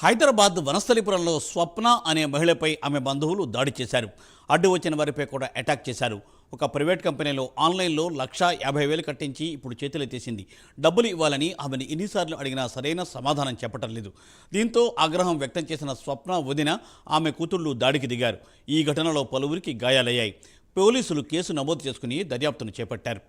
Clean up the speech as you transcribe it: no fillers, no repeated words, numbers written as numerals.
హైదరాబాద్ వనస్థలిపురంలో స్వప్న అనే మహిళపై ఆమె బంధువులు దాడి చేశారు. అడ్డు వచ్చిన వారిపై కూడా అటాక్ చేశారు. ఒక ప్రైవేట్ కంపెనీలో ఆన్లైన్లో 1,50,000 కట్టించి ఇప్పుడు చేతులెత్తేసింది. డబ్బులు ఇవ్వాలని ఆమెను ఎన్నిసార్లు అడిగినా సరైన సమాధానం చెప్పటం లేదు. దీంతో ఆగ్రహం వ్యక్తం చేసిన స్వప్న వదిన, ఆమె కూతుళ్లు దాడికి దిగారు. ఈ ఘటనలో పలువురికి గాయాలయ్యాయి. పోలీసులు కేసు నమోదు చేసుకుని దర్యాప్తును చేపట్టారు.